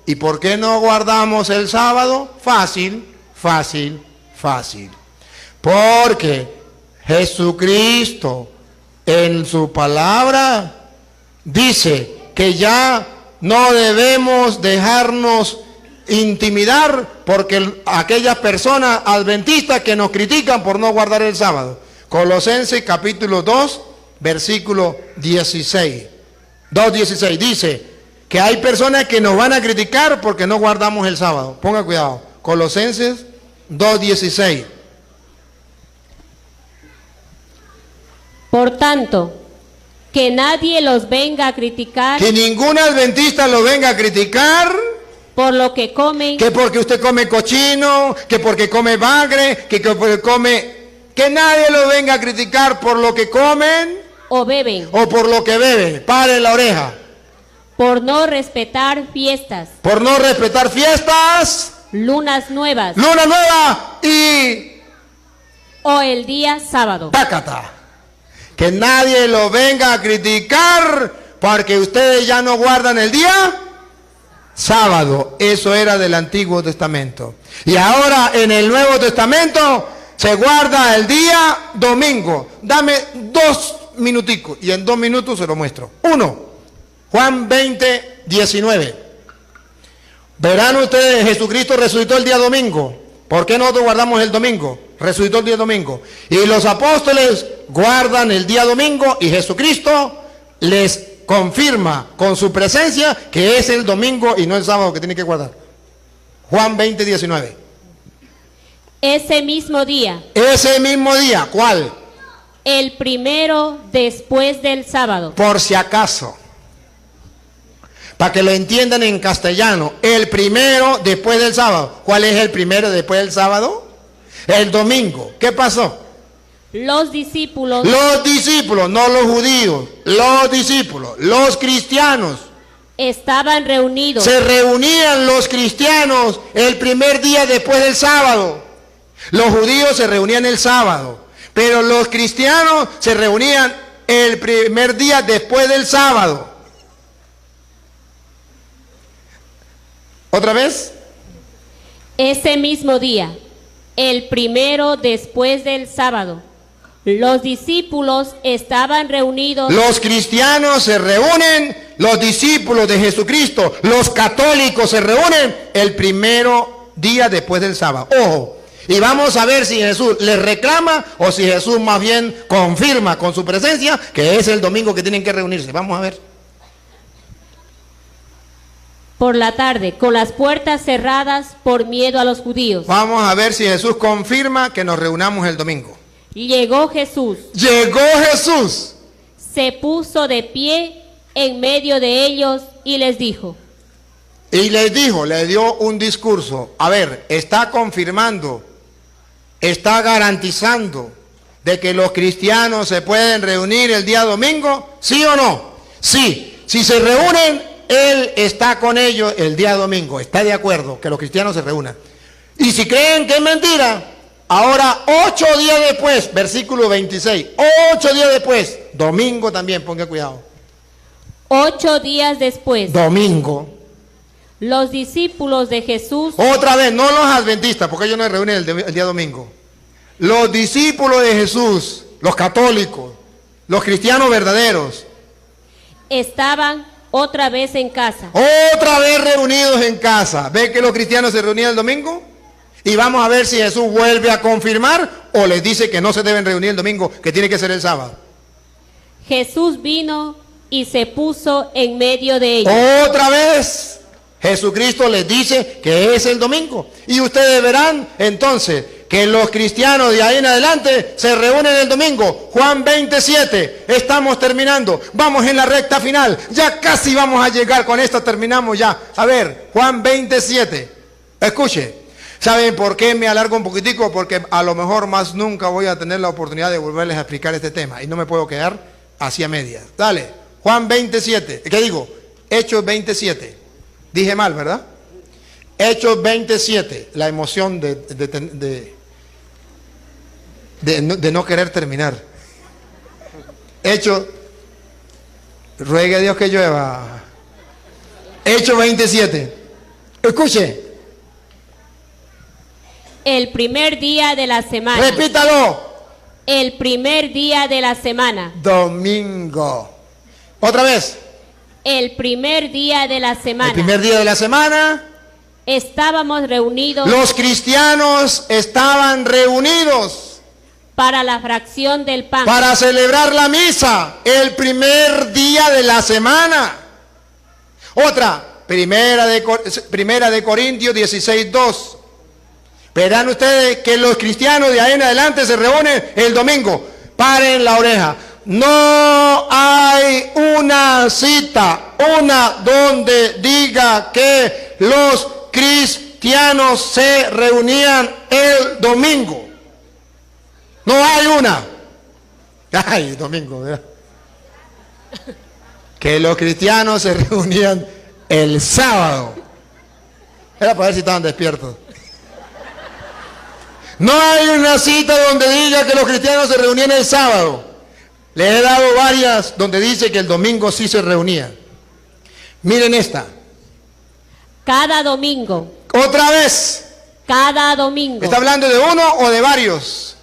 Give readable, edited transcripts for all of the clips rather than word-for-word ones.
¿Y por qué no guardamos el sábado? Fácil, fácil, fácil. Porque Jesucristo en su palabra dice que ya no debemos dejarnos intimidar porque aquellas personas adventistas que nos critican por no guardar el sábado. Colosenses capítulo 2, versículo 16. 2:16 dice que hay personas que nos van a criticar porque no guardamos el sábado. Ponga cuidado. Colosenses 2:16. Por tanto, que nadie los venga a criticar. Que ningún adventista lo venga a criticar. Por lo que comen. Que porque usted come cochino, que porque come bagre, que porque come... Que nadie lo venga a criticar por lo que comen. O beben. O por lo que beben. Pare la oreja. Por no respetar fiestas. Por no respetar fiestas. Lunas nuevas. Luna nueva y... O el día sábado. Tácata. Que nadie lo venga a criticar porque ustedes ya no guardan el día sábado. Eso era del Antiguo Testamento. Y ahora en el Nuevo Testamento se guarda el día domingo. Dame 2 minuticos y en 2 minutos se lo muestro. 1, Juan 20:19. Verán ustedes, Jesucristo resucitó el día domingo. ¿Por qué nosotros guardamos el domingo? Resucitó el día domingo. Y los apóstoles guardan el día domingo y Jesucristo les confirma con su presencia que es el domingo y no el sábado que tiene que guardar. Juan 20:19. Ese mismo día. Ese mismo día, ¿cuál? El primero después del sábado. Por si acaso. Para que lo entiendan en castellano. El primero después del sábado. ¿Cuál es el primero después del sábado? El domingo. ¿Qué pasó? Los discípulos. Los discípulos, no los judíos. Los discípulos, los cristianos. Estaban reunidos. Se reunían los cristianos el primer día después del sábado. Los judíos se reunían el sábado. Pero los cristianos se reunían el primer día después del sábado. ¿Otra vez? Ese mismo día, el primero después del sábado, los discípulos estaban reunidos. Los cristianos se reúnen, los discípulos de Jesucristo, los católicos se reúnen el primero día después del sábado. Ojo, y vamos a ver si Jesús les reclama o si Jesús más bien confirma con su presencia que es el domingo que tienen que reunirse. Vamos a ver. Por la tarde, con las puertas cerradas por miedo a los judíos. Vamos a ver si Jesús confirma que nos reunamos el domingo. Llegó Jesús. Llegó Jesús. Se puso de pie en medio de ellos y les dijo. Y les dijo, le dio un discurso. A ver, está confirmando, está garantizando de que los cristianos se pueden reunir el día domingo, ¿sí o no? Sí, si se reúnen, Él está con ellos el día domingo, está de acuerdo que los cristianos se reúnan. Y si creen que es mentira, ahora 8 días después, versículo 26, 8 días después, domingo también, ponga cuidado. 8 días después, domingo, los discípulos de Jesús. Otra vez, no los adventistas, porque ellos no se reúnen el día domingo. Los discípulos de Jesús, los católicos, los cristianos verdaderos, estaban otra vez en casa. Otra vez reunidos en casa. ¿Ve que los cristianos se reunían el domingo? Y vamos a ver si Jesús vuelve a confirmar o les dice que no se deben reunir el domingo, que tiene que ser el sábado. Jesús vino y se puso en medio de ellos. Otra vez Jesucristo les dice que es el domingo. Y ustedes verán entonces que los cristianos de ahí en adelante se reúnen el domingo. Juan 27, estamos terminando, vamos en la recta final, ya casi vamos a llegar, con esto terminamos ya. A ver, Juan 27, escuche, ¿saben por qué me alargo un poquitico? Porque a lo mejor más nunca voy a tener la oportunidad de volverles a explicar este tema y no me puedo quedar así a medias. Dale, Juan 27, ¿qué digo? Hechos 27, dije mal, ¿verdad? Hechos 27, la emoción de no querer terminar. Hechos, ruegue a Dios que llueva. Hechos 27. Escuche. El primer día de la semana. Repítalo. El primer día de la semana. Domingo. Otra vez. El primer día de la semana. El primer día de la semana. Estábamos reunidos Los cristianos estaban reunidos para la fracción del pan. para celebrar la misa. El primer día de la semana. Otra. Primera de Corintios 16:2. Verán ustedes que los cristianos de ahí en adelante se reúnen el domingo. Paren la oreja. No hay una cita, donde diga que los cristianos se reunían el domingo. No hay una. Ay, domingo, ¿verdad? Que los cristianos se reunían el sábado. Era para ver si estaban despiertos. No hay una cita donde diga que los cristianos se reunían el sábado. Le he dado varias donde dice que el domingo sí se reunían. Miren esta. Cada domingo. Otra vez. Cada domingo. ¿Está hablando de uno o de varios?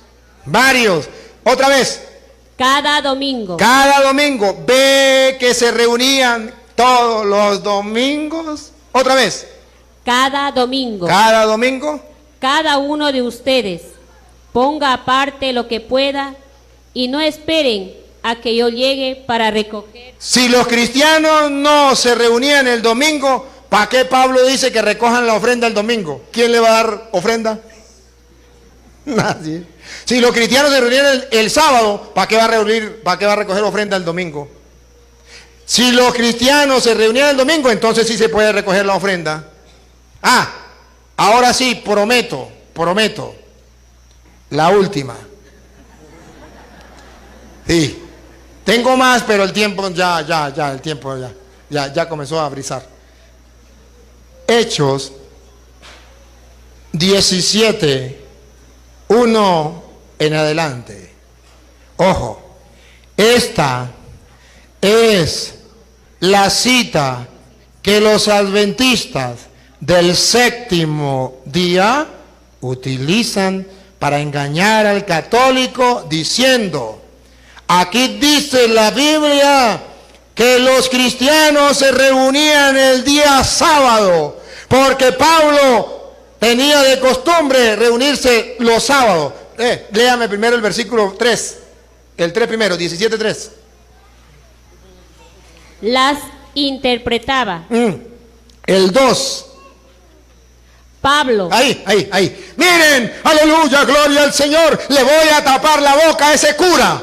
Varios. Otra vez. Cada domingo. Cada domingo. Ve que se reunían todos los domingos. Otra vez. Cada domingo. Cada domingo. Cada uno de ustedes ponga aparte lo que pueda y no esperen a que yo llegue para recoger. Si los cristianos no se reunían el domingo, ¿para qué Pablo dice que recojan la ofrenda el domingo? ¿Quién le va a dar ofrenda? Nadie. Si los cristianos se reunían el sábado, ¿para qué va a recoger ofrenda el domingo? Si los cristianos se reunían el domingo, entonces sí se puede recoger la ofrenda. Ahora sí, prometo, la última. Sí, tengo más, pero el tiempo ya comenzó a brisar. Hechos 17, 1 en adelante. Ojo, esta es la cita que los adventistas del séptimo día utilizan para engañar al católico diciendo: aquí dice la Biblia que los cristianos se reunían el día sábado, porque Pablo tenía de costumbre reunirse los sábados. Léame primero el versículo 3, el 3 primero, 17:3. Las interpretaba. El 2. Pablo. Ahí. Miren, aleluya, gloria al Señor. Le voy a tapar la boca a ese cura.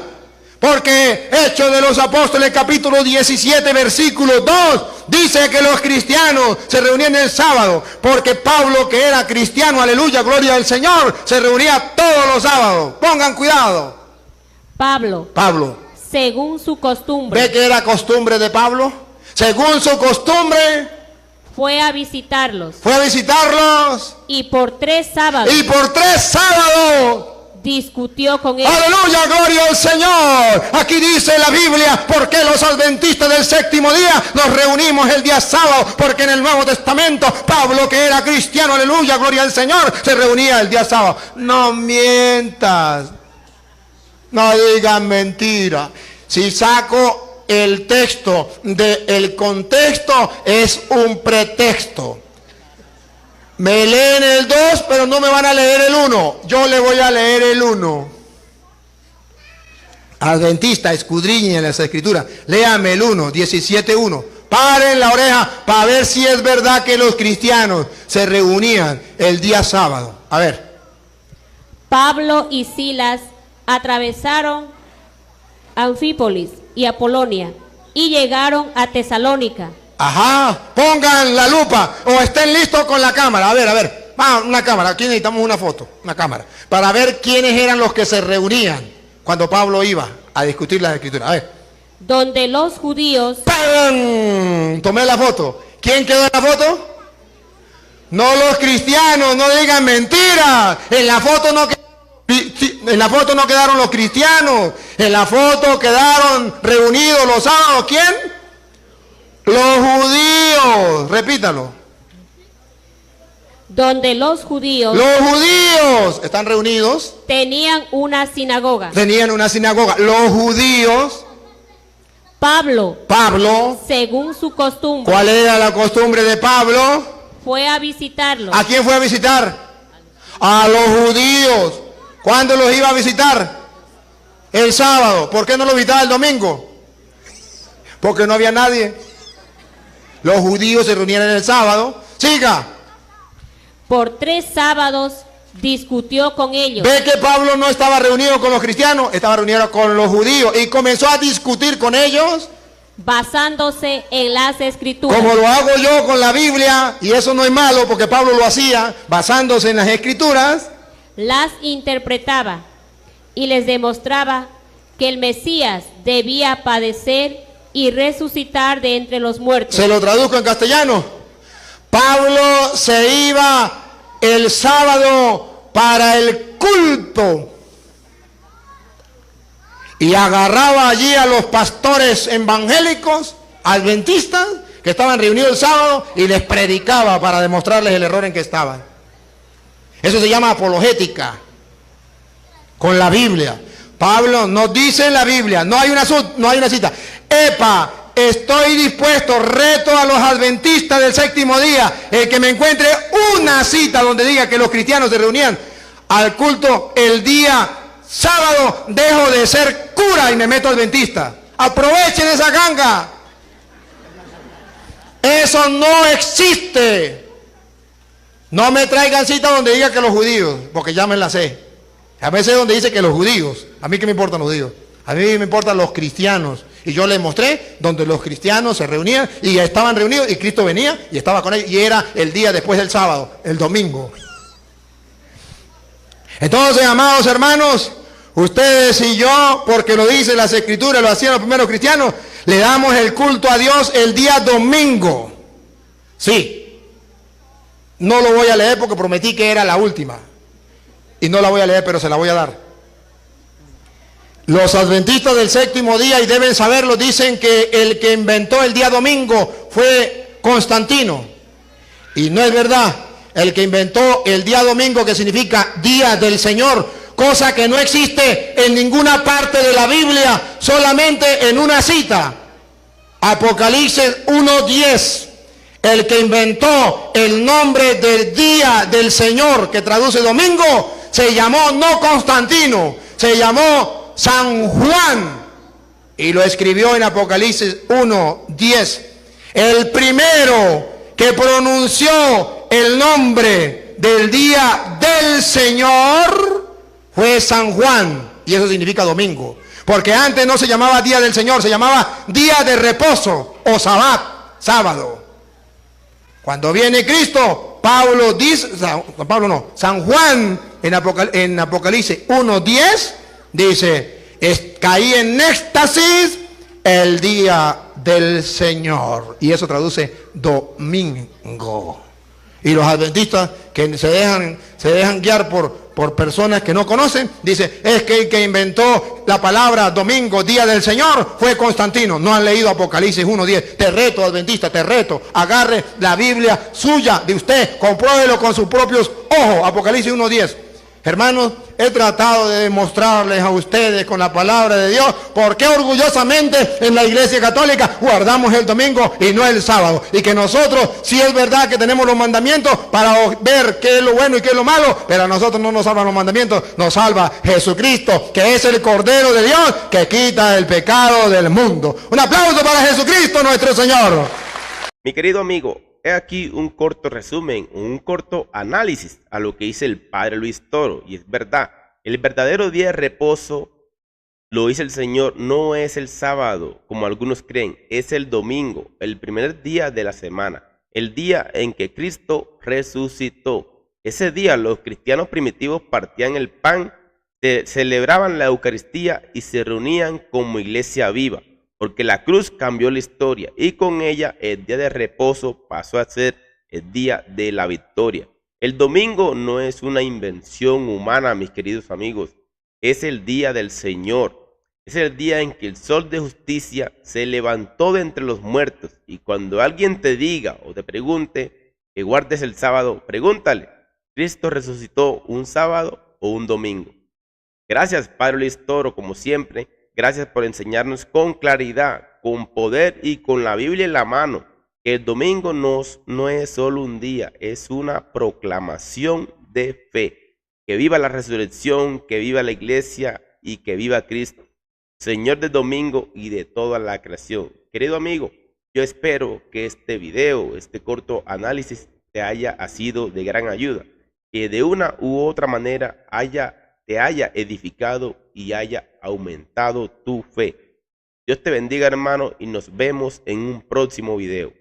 Porque Hechos de los Apóstoles capítulo 17 versículo 2 dice que los cristianos se reunían el sábado. Porque Pablo, que era cristiano, aleluya, gloria al Señor, se reunía todos los sábados. Pongan cuidado. Pablo. Según su costumbre. ¿Ve que era costumbre de Pablo? Según su costumbre. Fue a visitarlos. Y por 3 sábados. Discutió con ellos. Aleluya, gloria al Señor. Aquí dice la Biblia, porque los adventistas del séptimo día nos reunimos el día sábado, porque en el Nuevo Testamento Pablo, que era cristiano, aleluya, gloria al Señor, se reunía el día sábado. No mientas, no digan mentira. Si saco el texto del contexto, es un pretexto. Me leen el 2, pero no me van a leer el 1. Yo le voy a leer el 1. Adventista, escudriñen en las escrituras. Léame el 1, 17:1. Paren la oreja para ver si es verdad que los cristianos se reunían el día sábado. A ver. Pablo y Silas atravesaron Anfípolis y Apolonia y llegaron a Tesalónica. Pongan la lupa o estén listos con la cámara. A ver, una cámara, aquí necesitamos una foto, una cámara, para ver quiénes eran los que se reunían cuando Pablo iba a discutir las escrituras. A ver. Donde los judíos... ¡Pam! Tomé la foto. ¿Quién quedó en la foto? No los cristianos, no digan mentiras. En la foto no quedaron los cristianos. En la foto quedaron reunidos los sábados. ¿Quién? Los judíos. Repítalo. donde los judíos están reunidos, tenían una sinagoga. tenían una sinagoga. Los judíos, Pablo, Pablo, según su costumbre, ¿cuál era la costumbre de Pablo? fue a visitarlos. ¿A quién fue a visitar? A los judíos. ¿Cuándo los iba a visitar? El sábado. ¿Por qué no los visitaba el domingo? Porque no había nadie. Los judíos se reunían en el sábado. Siga. Por 3 sábados discutió con ellos. Ve que Pablo no estaba reunido con los cristianos, estaba reunido con los judíos y comenzó a discutir con ellos, basándose en las escrituras. como lo hago yo con la Biblia, y eso no es malo porque Pablo lo hacía basándose en las escrituras. Las interpretaba y les demostraba que el Mesías debía padecer y resucitar de entre los muertos. Se lo traduzco en castellano. Pablo se iba el sábado para el culto y agarraba allí a los pastores evangélicos, adventistas, que estaban reunidos el sábado, y les predicaba para demostrarles el error en que estaban. Eso se llama apologética con la Biblia. Pablo nos dice en la Biblia, no hay una cita. Epa, estoy dispuesto, reto a los adventistas del séptimo día, el que me encuentre una cita donde diga que los cristianos se reunían al culto el día sábado, dejo de ser cura y me meto adventista. Aprovechen esa ganga. Eso no existe. No me traigan cita donde diga que los judíos, porque ya me la sé. A veces donde dice que los judíos, a mí qué me importan los judíos, a mí me importan los cristianos. Y yo les mostré donde los cristianos se reunían y estaban reunidos y Cristo venía y estaba con ellos, y era el día después del sábado, el domingo. Entonces, amados hermanos, ustedes y yo, porque lo dicen las escrituras, lo hacían los primeros cristianos, le damos el culto a Dios el día domingo. Sí. No lo voy a leer porque prometí que era la última. Y no la voy a leer, pero se la voy a dar. Los adventistas del séptimo día, y deben saberlo, dicen que el que inventó el día domingo fue Constantino. Y no es verdad. El que inventó el día domingo, que significa día del Señor, cosa que no existe en ninguna parte de la Biblia, solamente en una cita. Apocalipsis 1:10. El que inventó el nombre del día del Señor, que traduce domingo, se llamó no Constantino, se llamó San Juan, y lo escribió en Apocalipsis 1:10. El primero que pronunció el nombre del día del Señor fue San Juan, y eso significa domingo, porque antes no se llamaba día del Señor, se llamaba día de reposo o sabbat, sábado. Cuando viene Cristo, Pablo dice, San Juan en Apocalipsis 1:10 dice, caí en éxtasis el día del Señor. Y eso traduce domingo. Y los adventistas que se dejan guiar por personas que no conocen, dice, es que el que inventó la palabra domingo, día del Señor, fue Constantino. No han leído Apocalipsis 1:10. Te reto, adventista, te reto. Agarre la Biblia suya de usted, compruébelo con sus propios ojos. Apocalipsis 1:10. Hermanos, he tratado de demostrarles a ustedes con la palabra de Dios por qué orgullosamente en la Iglesia Católica guardamos el domingo y no el sábado. Y que nosotros, sí es verdad que tenemos los mandamientos para ver qué es lo bueno y qué es lo malo, pero a nosotros no nos salvan los mandamientos, nos salva Jesucristo, que es el Cordero de Dios que quita el pecado del mundo. Un aplauso para Jesucristo nuestro Señor. Mi querido amigo, he aquí un corto resumen, un corto análisis a lo que dice el Padre Luis Toro. Y es verdad, el verdadero día de reposo, lo dice el Señor, no es el sábado, como algunos creen, es el domingo, el primer día de la semana, el día en que Cristo resucitó. Ese día los cristianos primitivos partían el pan, celebraban la Eucaristía y se reunían como iglesia viva. Porque la cruz cambió la historia y con ella el día de reposo pasó a ser el día de la victoria. El domingo no es una invención humana, mis queridos amigos, es el día del Señor. Es el día en que el sol de justicia se levantó de entre los muertos. Y cuando alguien te diga o te pregunte que guardes el sábado, pregúntale, ¿Cristo resucitó un sábado o un domingo? Gracias, Padre Luis Toro, como siempre. Gracias por enseñarnos con claridad, con poder y con la Biblia en la mano, que el domingo no es solo un día, es una proclamación de fe. Que viva la resurrección, que viva la iglesia y que viva Cristo, Señor del domingo y de toda la creación. Querido amigo, yo espero que este video, este corto análisis, te haya sido de gran ayuda, que de una u otra manera te haya edificado y haya aumentado tu fe. Dios te bendiga, hermano, y nos vemos en un próximo video.